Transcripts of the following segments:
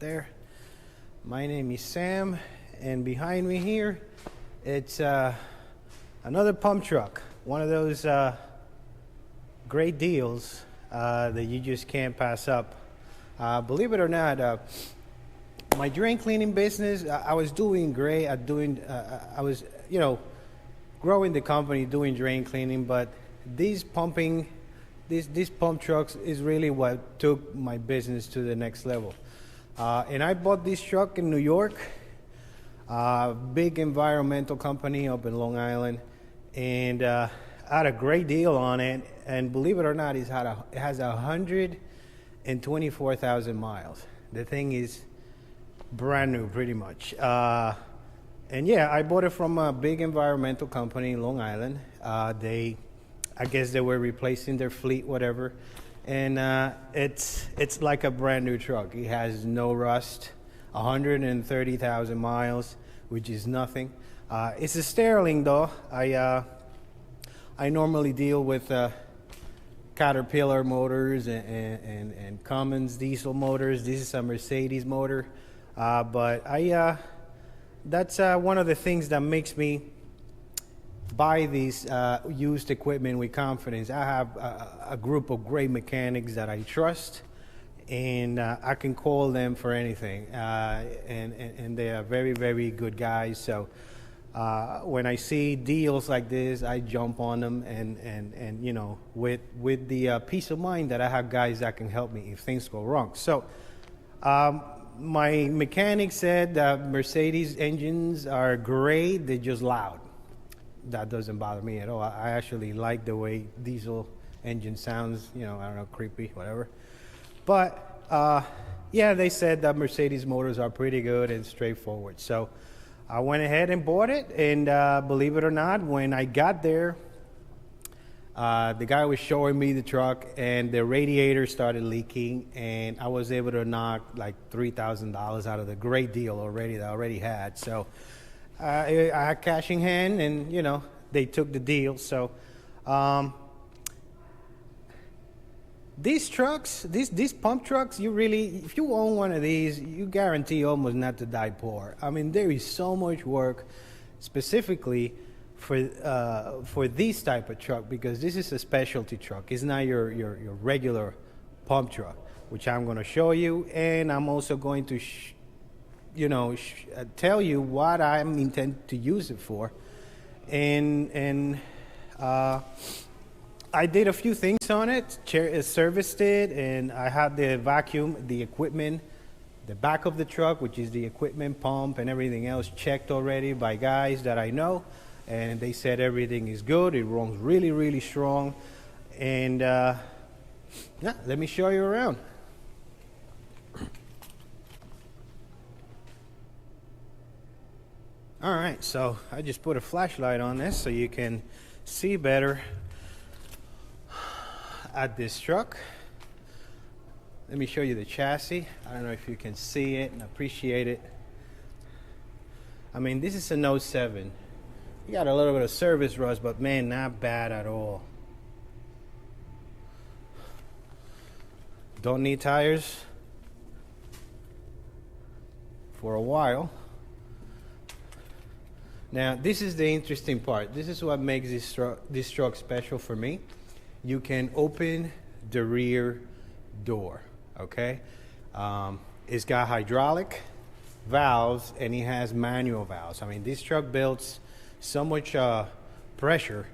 there. My name is Sam, and behind me here, it's another pump truck. One of those great deals that you just can't pass up. Believe it or not, my drain cleaning business, I was doing great at doing, I was, growing the company doing drain cleaning, but these pump trucks is really what took my business to the next level. And I bought this truck in New York, big environmental company up in Long Island, and I had a great deal on it. And believe it or not, it has 124,000 miles. The thing is brand new, pretty much. And yeah, I bought it from a big environmental company in Long Island. I guess they were replacing their fleet, whatever. And it's like a brand new truck. It has no rust, 130,000 miles, which is nothing. It's a Sterling though. I normally deal with Caterpillar motors and Cummins diesel motors. This is a Mercedes motor. But that's one of the things that makes me buy these used equipment with confidence. I have a group of great mechanics that I trust, and I can call them for anything. And they are very, very good guys. So when I see deals like this, I jump on them, and with the peace of mind that I have guys that can help me if things go wrong. So my mechanic said that Mercedes engines are great, they're just loud. That doesn't bother me at all. I actually like the way diesel engine sounds, I don't know, creepy, whatever. But yeah, they said that Mercedes motors are pretty good and straightforward. So I went ahead and bought it, and believe it or not, when I got there, the guy was showing me the truck, and the radiator started leaking, and I was able to knock like $3,000 out of the great deal already that I already had. So I had cash in hand, and they took the deal. So these trucks, these pump trucks, if you own one of these, you guarantee almost not to die poor. I mean, there is so much work specifically for this type of truck, because this is a specialty truck. It's not your regular pump truck, which I'm going to show you, and I'm also going to tell you what I intend to use it for. And I did a few things on it, serviced it, and I had the equipment, the back of the truck, which is the equipment, pump, and everything else checked already by guys that I know. And they said everything is good. It runs really, really strong. And yeah, let me show you around. All right, so I just put a flashlight on this so you can see better at this truck. Let me show you the chassis. I don't know if you can see it and appreciate it. I mean, this is an '07. You got a little bit of service rust, but man, not bad at all. Don't need tires for a while. Now, this is the interesting part. This is what makes this truck special for me. You can open the rear door, okay? It's got hydraulic valves, and it has manual valves. I mean, this truck builds so much pressure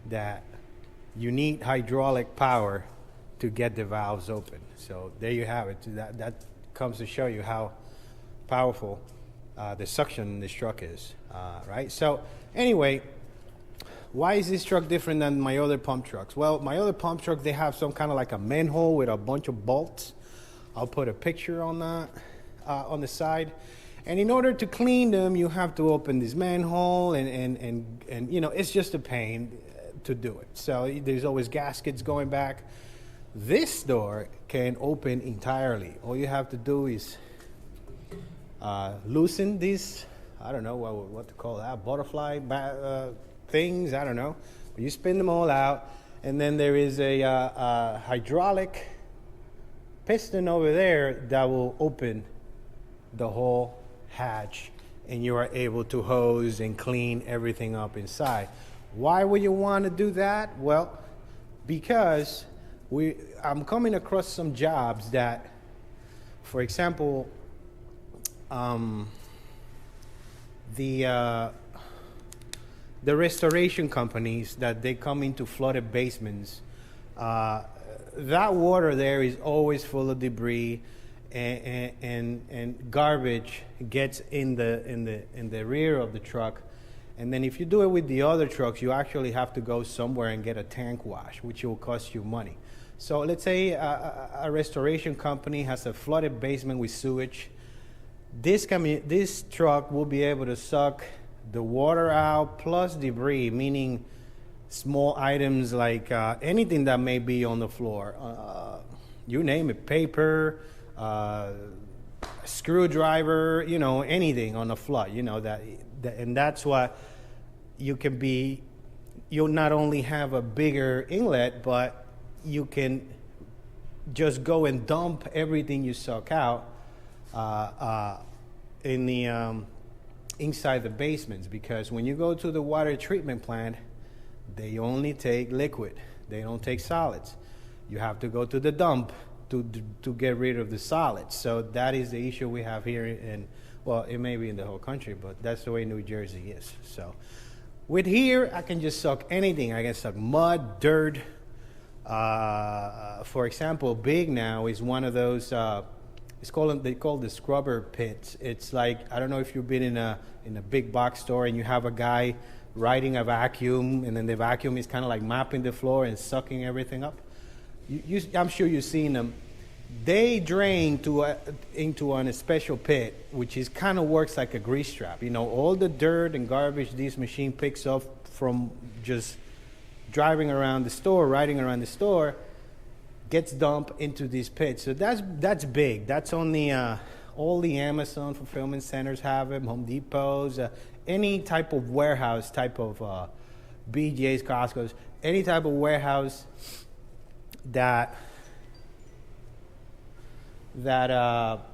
that you need hydraulic power to get the valves open. So there you have it. That comes to show you how powerful the suction in this truck is, right? So anyway, why is this truck different than my other pump trucks? Well, my other pump trucks, they have some kind of like a manhole with a bunch of bolts. I'll put a picture on that on the side. And in order to clean them, you have to open this manhole, and it's just a pain to do it. So there's always gaskets going back. This door can open entirely. All you have to do is loosen these, I don't know what to call that, butterfly things, I don't know. But you spin them all out, and then there is a hydraulic piston over there that will open the whole hatch, and you are able to hose and clean everything up inside. Why would you want to do that? Well, because I'm coming across some jobs that, for example, the restoration companies that they come into flooded basements, that water there is always full of debris, and garbage gets in the rear of the truck. And then if you do it with the other trucks, you actually have to go somewhere and get a tank wash, which will cost you money. So let's say a restoration company has a flooded basement with sewage. This truck will be able to suck the water out plus debris, meaning small items like anything that may be on the floor. You name it, paper, screwdriver, anything on the flood, and that's why you'll not only have a bigger inlet, but you can just go and dump everything you suck out in the inside the basements, because when you go to the water treatment plant, they only take liquid. They don't take solids. You have to go to the dump to get rid of the solids. So that is the issue we have here it may be in the whole country, but that's the way New Jersey is. So with here, I can just suck anything. I can suck mud, dirt. For example, Big now is one of those, they call the scrubber pits. It's like, I don't know if you've been in a big box store and you have a guy riding a vacuum, and then the vacuum is kind of like mopping the floor and sucking everything up. I'm sure you've seen them. They drain into a special pit, which is kind of works like a grease trap. All the dirt and garbage this machine picks up from just driving around the store, riding around the store, gets dumped into these pits. So that's big. That's only all the Amazon fulfillment centers have them, Home Depots, any type of warehouse, type of BJ's, Costco's, any type of warehouse that I'll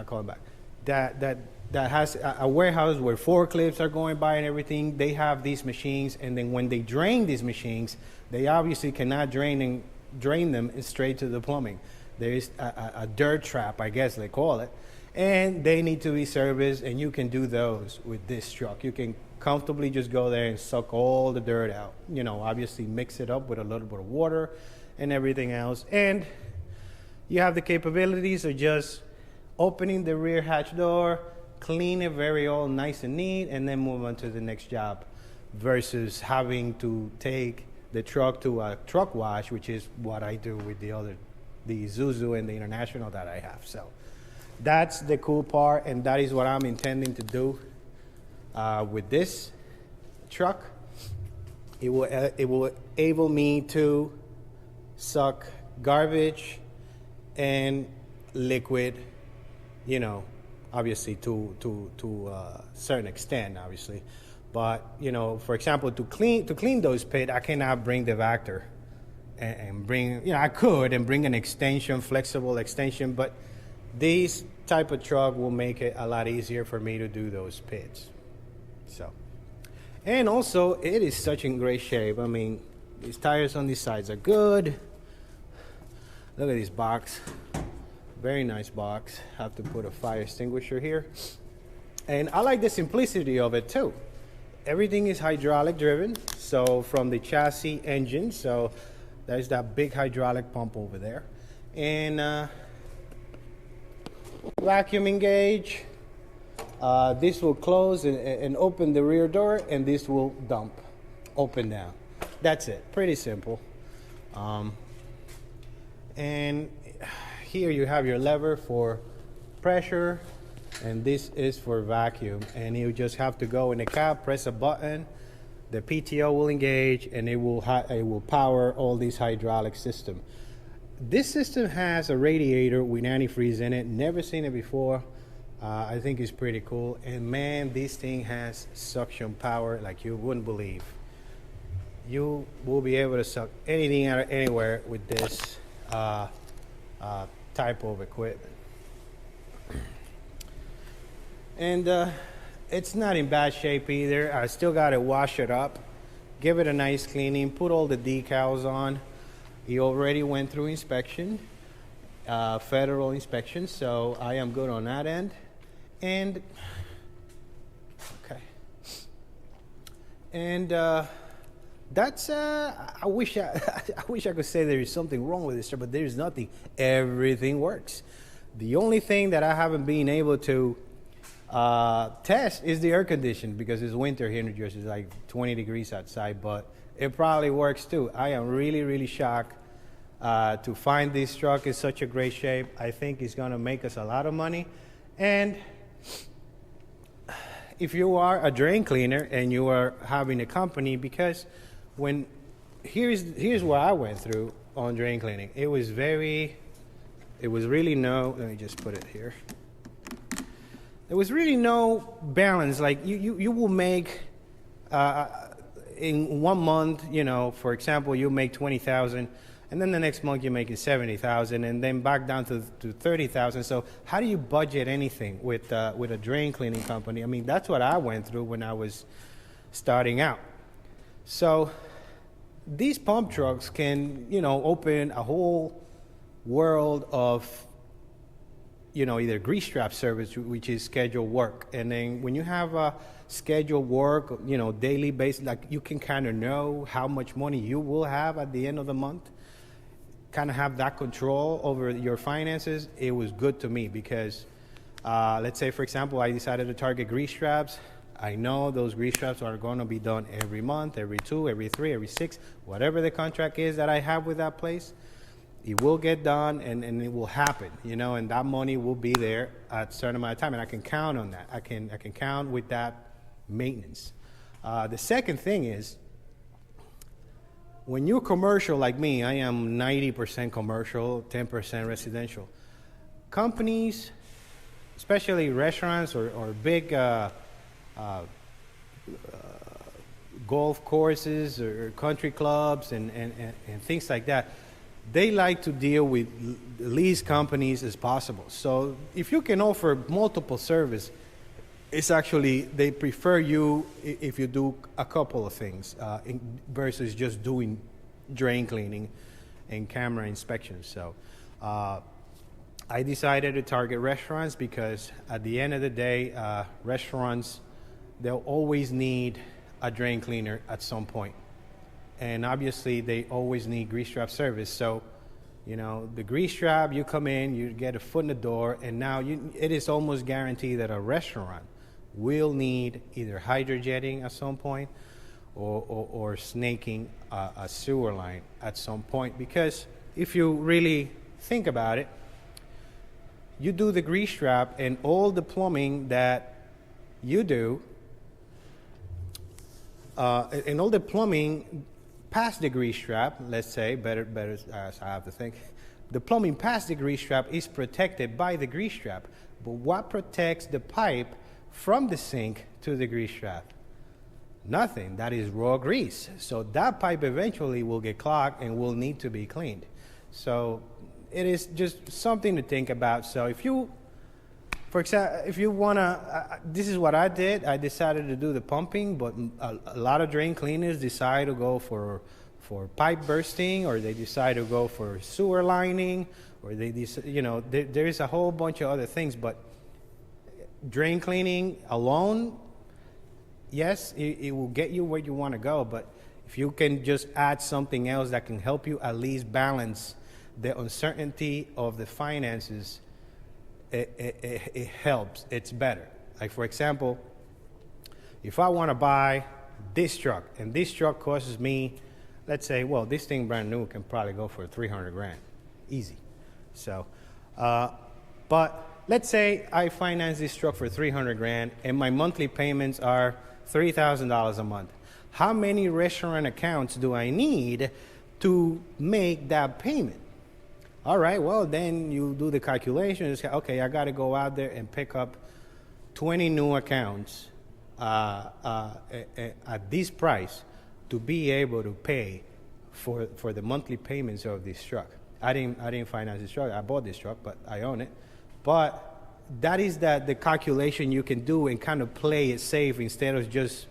call it back. That has a warehouse where forklifts are going by and everything. They have these machines, and then when they drain these machines, they obviously cannot drain them straight to the plumbing. There is a dirt trap, I guess they call it, and they need to be serviced. And you can do those with this truck. You can comfortably just go there and suck all the dirt out. Obviously mix it up with a little bit of water and everything else, and you have the capabilities of just opening the rear hatch door, clean it very all nice and neat, and then move on to the next job, versus having to take the truck to a truck wash, which is what I do with the Isuzu and the International that I have. So that's the cool part, and that is what I'm intending to do with this truck. It will enable me to suck garbage and liquid, obviously to a certain extent, obviously. But for example, to clean those pits, I cannot bring the Vector and bring, I could and bring an extension, flexible extension, but this type of truck will make it a lot easier for me to do those pits. So, and also it is such in great shape. I mean, these tires on these sides are good. Look at this box. Very nice box. Have to put a fire extinguisher here. And I like the simplicity of it too. Everything is hydraulic driven. So from the chassis engine, so there's that big hydraulic pump over there. And vacuuming gauge. This will close and open the rear door, and this will dump, open down. That's it. Pretty simple. And here you have your lever for pressure, and this is for vacuum. And you just have to go in the cab, press a button, the PTO will engage, and it will power all these hydraulic system. This system has a radiator with antifreeze in it. Never seen it before. I think it's pretty cool. And man, this thing has suction power like you wouldn't believe. You will be able to suck anything out of anywhere with this type of equipment. And it's not in bad shape either. I still got to wash it up, give it a nice cleaning, put all the decals on. He already went through inspection, federal inspection, so I am good on that end. And okay, and that's I wish I wish I could say there is something wrong with this truck, but there is nothing. Everything works. The only thing that I haven't been able to test is the air conditioning, because it's winter here in New Jersey. It's like 20 degrees outside, but it probably works too. I am really shocked to find this truck in such a great shape. I think it's going to make us a lot of money. And if you are a drain cleaner and you are having a company, because when here's what I went through on drain cleaning. It was really no, let me just put it here. There was really no balance. Like you will make in 1 month, you know, for example, you make 20,000, and then the next month you're making 70,000, and then back down to 30,000. So how do you budget anything with a drain cleaning company? I mean, that's what I went through when I was starting out. So these pump trucks can, you know, open a whole world of, you know, either grease trap service, which is scheduled work. And then when you have a scheduled work, you know, daily basis, like you can kind of know how much money you will have at the end of the month, kind of have that control over your finances. It was good to me because, let's say, for example, I decided to target grease traps. I know those grease traps are going to be done every month, every 2, every 3, every 6, whatever the contract is that I have with that place. It will get done, and it will happen, you know, and that money will be there at a certain amount of time, and I can count on that. I can count with that maintenance. The second thing is, when you're commercial like me, I am 90% commercial, 10% residential. Companies, especially restaurants or big golf courses or country clubs and things like that, they like to deal with lease companies as possible. So if you can offer multiple service, it's actually, they prefer you if you do a couple of things versus just doing drain cleaning and camera inspections. So I decided to target restaurants because at the end of the day, restaurants, they'll always need a drain cleaner at some point. And obviously, they always need grease trap service. So, you know, the grease trap, you come in, you get a foot in the door, and now it is almost guaranteed that a restaurant will need either hydrojetting at some point or snaking a sewer line at some point. Because if you really think about it, you do the grease trap and all the plumbing that you do, and all the plumbing past the grease trap, let's say, better, I have to think. The plumbing past the grease trap is protected by the grease trap. But what protects the pipe from the sink to the grease trap? Nothing. That is raw grease. So that pipe eventually will get clogged and will need to be cleaned. So it is just something to think about. So if you, for example, if you want to, this is what I did. I decided to do the pumping, but a lot of drain cleaners decide to go for pipe bursting, or they decide to go for sewer lining, or they you know, there is a whole bunch of other things. But drain cleaning alone, yes, it will get you where you want to go. But if you can just add something else that can help you at least balance the uncertainty of the finances, it helps. It's better. Like, for example, if I want to buy this truck, and this truck costs me, let's say, well, this thing brand new can probably go for 300 grand, easy. So, but let's say I finance this truck for 300 grand, and my monthly payments are $3,000 a month. How many restaurant accounts do I need to make that payment? All right, well, then you do the calculations. Okay, I got to go out there and pick up 20 new accounts at this price to be able to pay for the monthly payments of this truck. I didn't finance this truck. I bought this truck, but I own it. But that is the calculation you can do and kind of play it safe instead of just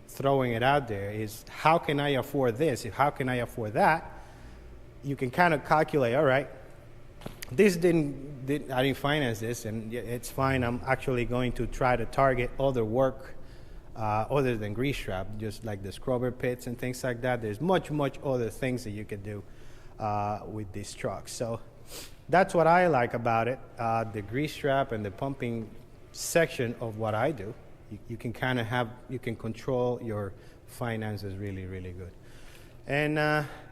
throwing it out there. Is how can I afford this? How can I afford that? You can kind of calculate, all right, this I didn't finance this, and it's fine. I'm actually going to try to target other work other than grease trap, just like the scrubber pits and things like that. There's much other things that you can do with these trucks. So that's what I like about it. The grease trap and the pumping section of what I do, you can kind of you can control your finances really good. And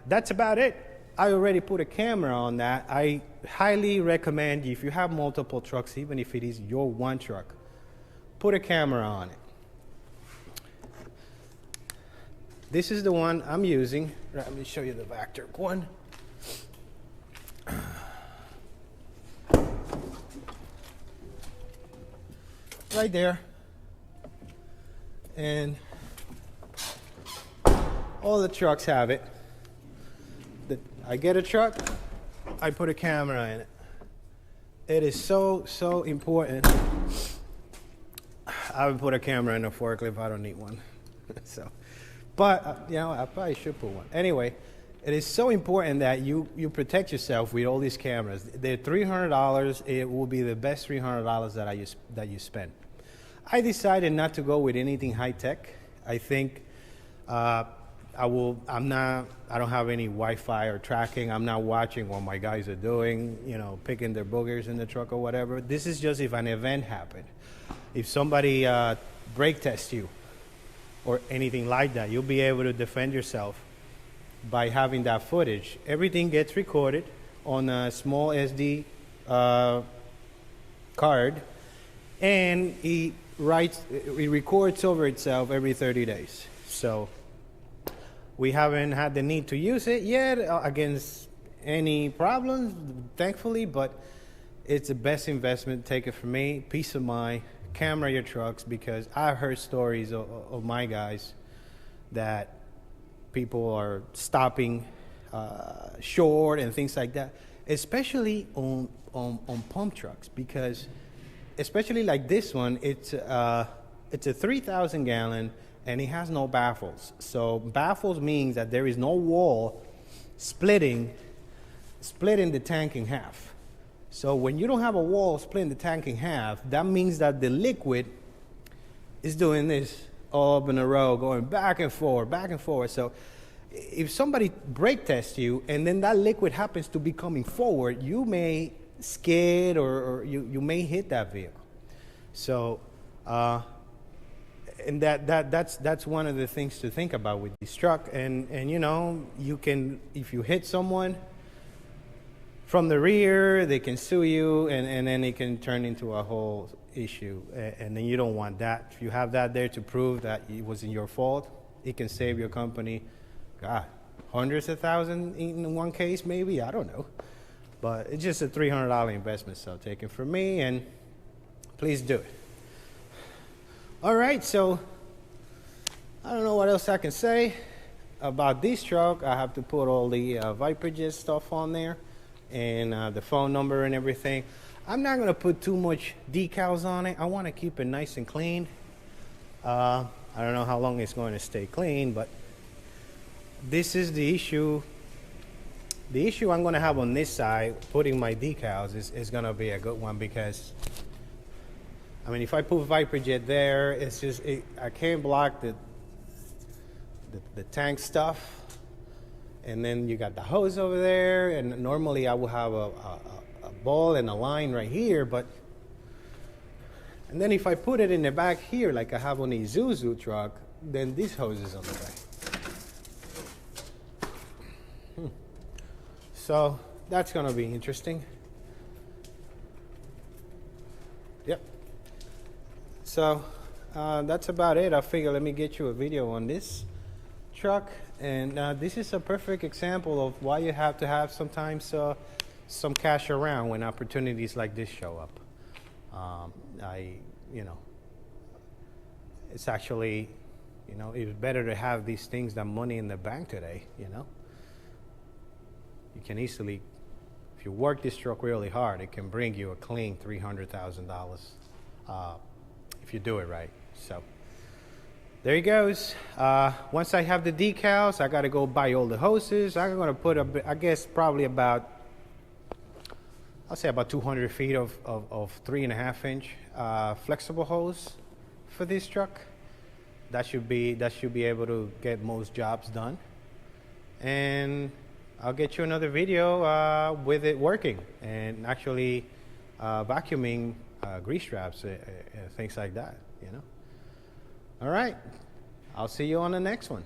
that's about it. I already put a camera on that. I highly recommend, if you have multiple trucks, even if it is your one truck, put a camera on it. This is the one I'm using. Let me show you the Vector one. Right there. And all the trucks have it. I get a truck, I put a camera in it. It is so important. I would put a camera in a forklift. I don't need one. So, but I probably should put one. Anyway, it is so important that you protect yourself with all these cameras. They're $300. It will be the best $300 that you spend. I decided not to go with anything high tech. I think I don't have any Wi-Fi or tracking. I'm not watching what my guys are doing, picking their boogers in the truck or whatever. This is just if an event happened. If somebody brake tests you or anything like that, you'll be able to defend yourself by having that footage. Everything gets recorded on a small SD card, and it records over itself every 30 days. So we haven't had the need to use it yet against any problems, thankfully, but it's the best investment. Take it from me. Peace of mind. Camera your trucks, because I've heard stories of my guys that people are stopping short and things like that, especially on pump trucks, because especially like this one, it's a 3,000 gallon and it has no baffles. So baffles means that there is no wall splitting the tank in half. So when you don't have a wall splitting the tank in half, that means that the liquid is doing this all up in a row, going back and forth. So if somebody brake tests you and then that liquid happens to be coming forward, you may skid or you may hit that vehicle. So and that's one of the things to think about with this truck. And you can, if you hit someone from the rear, they can sue you, and then it can turn into a whole issue. And then you don't want that. If you have that there to prove that it wasn't your fault, it can save your company, hundreds of thousands in one case, maybe, I don't know. But it's just a $300 investment, so take it from me, and please do it. All right, so I don't know what else I can say about this truck. I have to put all the ViperJet stuff on there, and the phone number and everything. I'm not going to put too much decals on it. I want to keep it nice and clean. I don't know how long it's going to stay clean, but this is the issue. The issue I'm going to have on this side, putting my decals, is going to be a good one, because if I put ViperJet there, it's just I can't block the tank stuff, and then you got the hose over there, and normally I will have a ball and a line right here, and then if I put it in the back here like I have on the Isuzu truck, then this hose is on the back. So that's going to be interesting. Yep. So that's about it. I figure let me get you a video on this truck. And this is a perfect example of why you have to have sometimes some cash around when opportunities like this show up. It's actually, it's better to have these things than money in the bank today, You can easily, if you work this truck really hard, it can bring you a clean $300,000 if you do it right. So there he goes. Once I have the decals, I got to go buy all the hoses. I'm going to put I guess probably about, I'll say about 200 feet of 3.5 inch flexible hose for this truck. That should be able to get most jobs done. And I'll get you another video with it working and actually vacuuming grease traps and things like that, you know. All right, I'll see you on the next one.